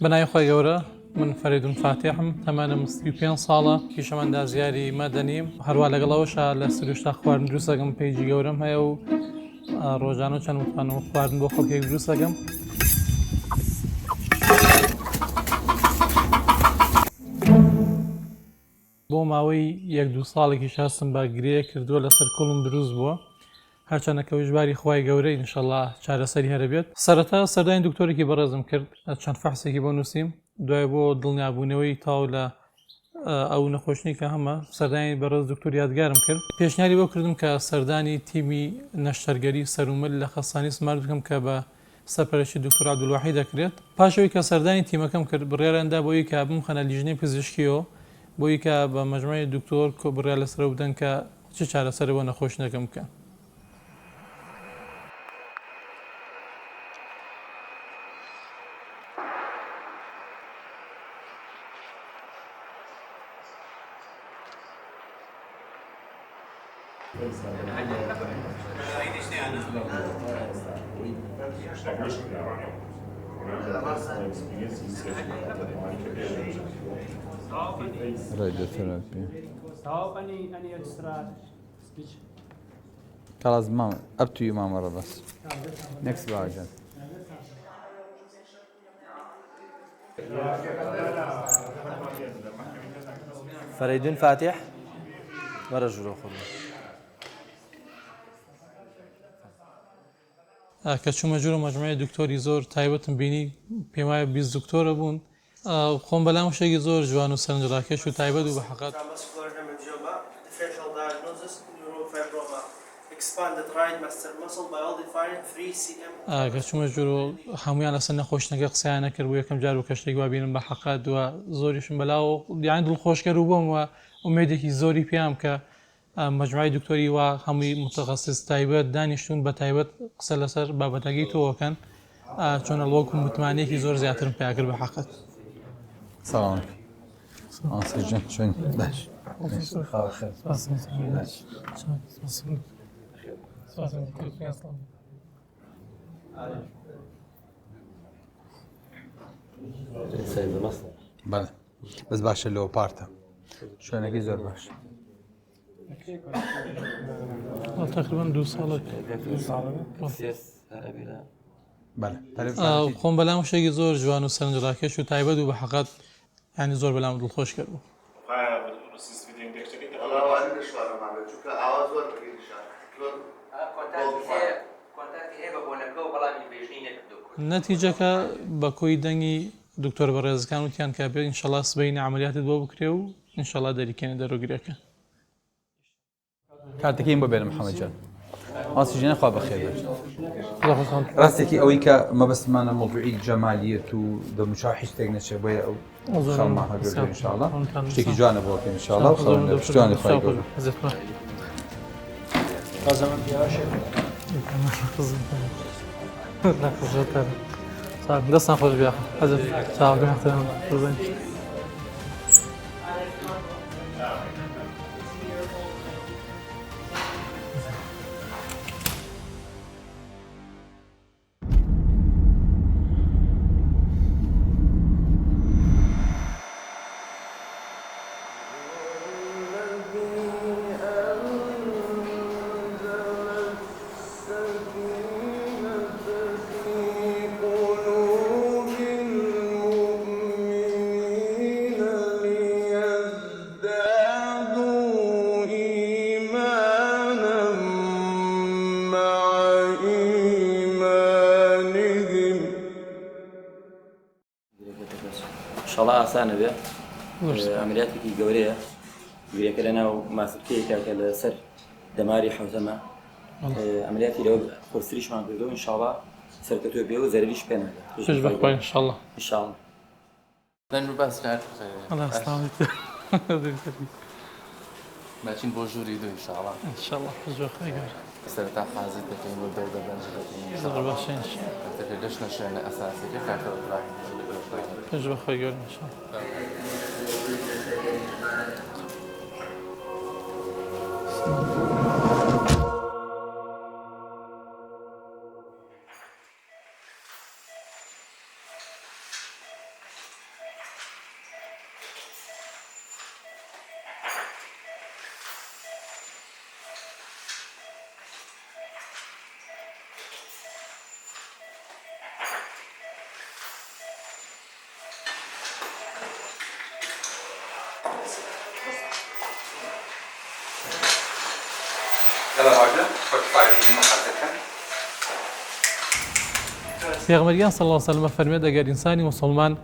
بنای خۆی گەورە من فەریدون فاتیحم تەمەنم 35 ساڵە پیشەمەندازیاری مەدەنیم هەروە لەگەڵەوەشە لە سروشتا خواردن دروست دەکەم پێیجی گەورەم هەیە و ڕۆژانە چەند متمانەوە خواردن بۆ خەڵکێک دروست دەکەم. بۆ ماوەی 1-2 ساڵێکی شاستم بە گرەیە کردووە لەسەر کۆڵم دروست بووە هەرچەندە کەوژباری خوای گەورەی ئینشەڵڵا چارەسەری هەرە بێت. سەرەتا سەردانی دکتۆرێکی بەڕێزم کرد چەند فەحسێکی بۆ نووسیم دوای بۆ دڵنیابوونەوەی تاو لە ئەو نەخۆشنی کە هەمە سەردانی بەڕێز دکتۆر یادگارم کرد پێشنیاری بۆ کردم کە سەردانی تیمی نەشتەرگەری سەرومەل لە خەسانی سمارت بکەم کە بە سەرپەرشتی دکتۆر عەبدولواحید دەکرێت. پاشەوەی کە سەردانی تیمەکەم کرد بڕیارەندا بۆی کە بمخەنە لیژنەی پزیشکیەوە بۆی کە بە مەجموعەی دکتۆر کۆ بڕیار لەسەر بدەن کە چ چارەسەر بۆ نەخۆشنەکەم بکەن. راديوثيرابي خلاص ما up to you ما مرة بس next version فريدون فاتح ورجل أخر کە چوومە ژوورە مەجموعەی دکتۆری زۆر تایبەتم بینی پێم وایە 20 دکتۆرە بوون خۆم بەلام شتێکی زۆر جوان و سەرنجڕاکێش و تایبەت و بە حەقەت کە چوومە ژوور و هەمویان لەسەر نەخۆشنەکە قسەیان نەکرد بوو یەکەم جار و کە شتێک وا بینم بە حەقەت دووە زۆریشم بەلاوە یان دڵخۆشکەر و بووم و ئومێدێکی زۆری پێیام کە مەجموعەی دکتۆری وا هەمووی متخەسیس تایبەت دانیشتون بە تایبەت قسە لەسەر بابەتەکەی تۆوەکەن چۆنە وەکو متمانەیەکی زۆر زیاترم پێیا کرد بە حەقەت. سلام ئاسیجان چۆن باش بەڵێ بەس باشە لێۆپارتە شوێنەکەی زۆر باش تقریبا 2 ساڵێک بەڵێ خۆم بەلام شتێکی زۆر جوان و سەرنجڕاکێش و تایبەت و بە حەقەت ینی زۆر بەلام دڵخۆش کرد بوو. نەتیجەکە بە کۆی دەنگی دکتۆر بەڕێزەکان وتیان کە بێت ئینشەڵا سبەینی عەمەلیاتت بۆ بکرێ و ئینشەڵا دەریکێنێ دەرۆگیرەکە. کاتەکەیم بۆ بێنە محەممەدجان ئاسیژێنە خوا بەخێر ڕاستێکی ئەوەی کە مەبەستمانە مەوضوعی جەمالیەت و دەموچاو هیچ شتێک نەچێ بۆیە ئەو خەڵمان هەگەر ئینشاءڵڵا شتێکی جوانە بۆکە ئینشاءڵڵا شتوانی خوای گەورە دەستان خۆش بیا حەزت چاوەکەم محتەرەم بزن. ئینشەڵڵا ئاسانە بێ ئەمەلیاتێکی گەورەیە گرێکە لەناو ماسکەیەکە لەسەر دەماری حەوتەمە ئەمەلیاتی لەوە خۆسریشمان کردەوە ئینشەڵڵا سەرکەوتووە بێ و زەرریش پێ ناکات. پێش بەخوای ئینشەڵڵا ئینشەڵڵا ماچین بۆ ژووری دوو ئینشەڵڵا ئینشەڵڵا پێش بەخوای گەورە سەرەتا حازت دەکەین بۆ دەردەبەنجەکەین زۆر باشە ئینشەڵڵا گەشتە شوێنە ئەساسیەکە کاتەوە پێش بەخوای گەورە ئینشەڵڵا. پێغمبەریان صلی الله علیه و سلم فەرمێت ئەگەر ئینسانی مسلمان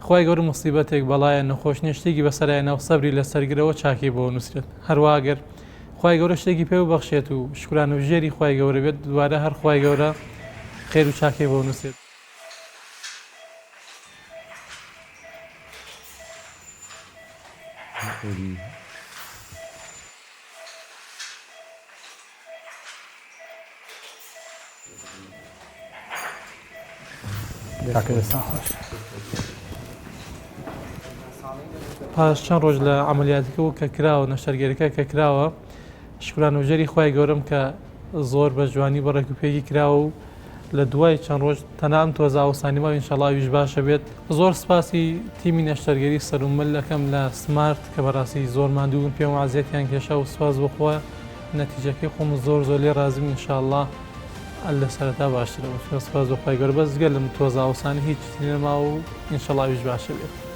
خوای گەورە مصیبەتێک بەڵایە نەخۆشیە شتێکی بەسەرایەنە و سەبری لەسەرگرەوە چاکی بۆ نووسێت هەروە ئەگەر خوای گەورە شتێکی پێ ببەخشێت و شکرانە و ژێری خوای گەورە بێت دووارە هەر خوای گەورە خێر و چاکی بۆ نووسێت. پاش چەند ڕۆژ لە عملیاتەکە کە کراوە نەشتەرگەریەکە کە کراوە شکرانە و ژێری خوای گەورەم کە زۆر بە جوانی بە ڕێکوپێکی کراوە و لە دوای چەند ڕۆژ تەنام تۆزە ئاوسانی ماوە ئینشەڵا ئەویش باشە بێت. زۆر سپاسی تیمی نەشتەرگەری سەرومەل دەکەم لە سمارت کە بەڕاستی زۆر ماندوون پێم عزیەتیان کێشا و سپاس بخۆە نەتیجەکەی خۆم زۆر لێ رازم ئینشەڵا لە سەرەتا باشترەوە سپاس بۆ خوای گەورە بەس گەل لەم تۆزە ئاوسانی هیچ نەما و ئینشەڵا ئەویش باشە بێت.